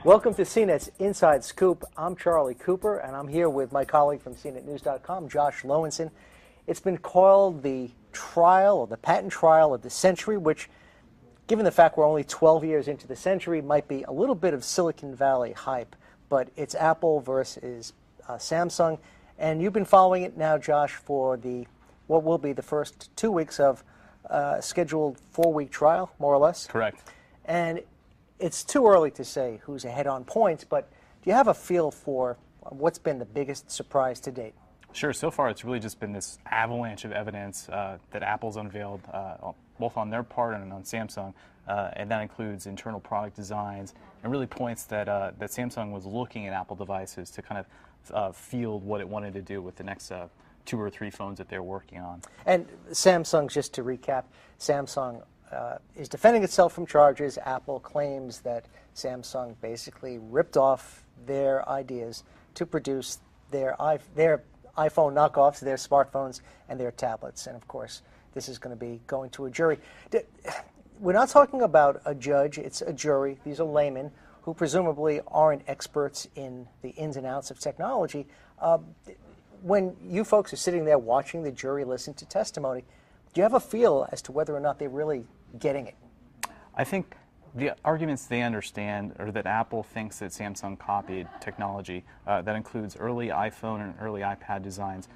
Welcome to CNET's Inside Scoop. I'm Charlie Cooper, and I'm here with my colleague from CNETnews.com, Josh Lowenson. It's been called the trial, or the patent trial of the century, which, given the fact we're only 12 years into the century, might be a little bit of Silicon Valley hype. But it's Apple versus Samsung, and you've been following it now, Josh, for what will be the first 2 weeks of scheduled 4-week trial, more or less. Correct. And it's too early to say who's ahead on points, but do you have a feel for what's been the biggest surprise to date? Sure. So far, it's really just been this avalanche of evidence that Apple's unveiled, both on their part and on Samsung, and that includes internal product designs and really points that that Samsung was looking at Apple devices to kind of field what it wanted to do with the next 2 or 3 phones that they're working on. And Samsung, just to recap, Samsung is defending itself from charges. Apple claims that Samsung basically ripped off their ideas to produce their iPhone knockoffs, their smartphones, and their tablets. And of course, this is going to be going to a jury. We're not talking about a judge, it's a jury. These are laymen who presumably aren't experts in the ins and outs of technology. When you folks are sitting there watching the jury listen to testimony, do you have a feel as to whether or not they're really getting it? I think the arguments they understand are that Apple thinks that Samsung copied technology. That includes early iPhone and early iPad designs.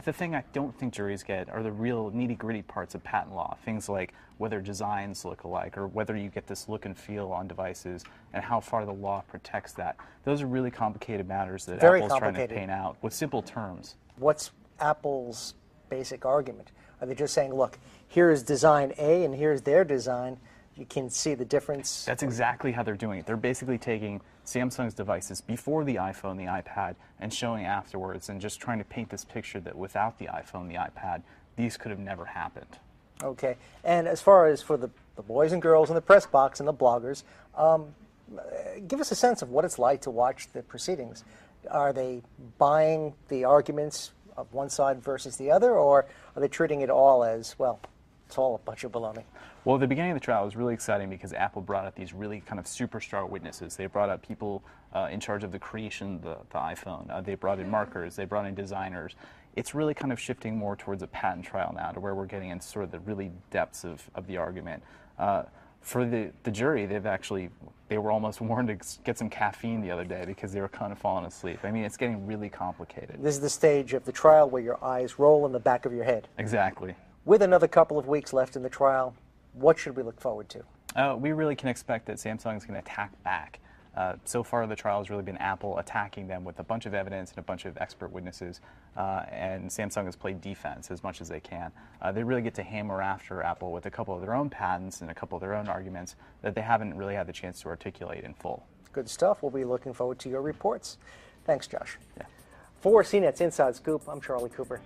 The thing I don't think juries get are the real nitty-gritty parts of patent law, things like whether designs look alike or whether you get this look and feel on devices and how far the law protects that. Those are really complicated matters that Apple's trying to paint out with simple terms. What's Apple's basic argument? Are they just saying, look, here is design A and here's their design? You can see the difference. That's exactly how they're doing it. They're basically taking Samsung's devices before the iPhone, the iPad, and showing afterwards and just trying to paint this picture that without the iPhone, the iPad, these could have never happened. Okay. And as far as for the boys and girls in the press box and the bloggers, give us a sense of what it's like to watch the proceedings. Are they buying the arguments of one side versus the other, or are they treating it all as, well, it's all a bunch of baloney? Well, the beginning of the trial was really exciting because Apple brought out these really kind of superstar witnesses. They brought out people in charge of the creation of the iPhone. They brought in marketers. They brought in designers. It's really kind of shifting more towards a patent trial now, to where we're getting into sort of the really depths of the argument. For the jury, they were almost warned to get some caffeine the other day because they were kind of falling asleep. I mean, it's getting really complicated. This is the stage of the trial where your eyes roll in the back of your head. Exactly. With another couple of weeks left in the trial, what should we look forward to? We really can expect that Samsung is going to attack back. So far, the trial has really been Apple attacking them with a bunch of evidence and a bunch of expert witnesses, and Samsung has played defense as much as they can. They really get to hammer after Apple with a couple of their own patents and a couple of their own arguments that they haven't really had the chance to articulate in full. Good stuff. We'll be looking forward to your reports. Thanks, Josh. Yeah. For CNET's Inside Scoop, I'm Charlie Cooper.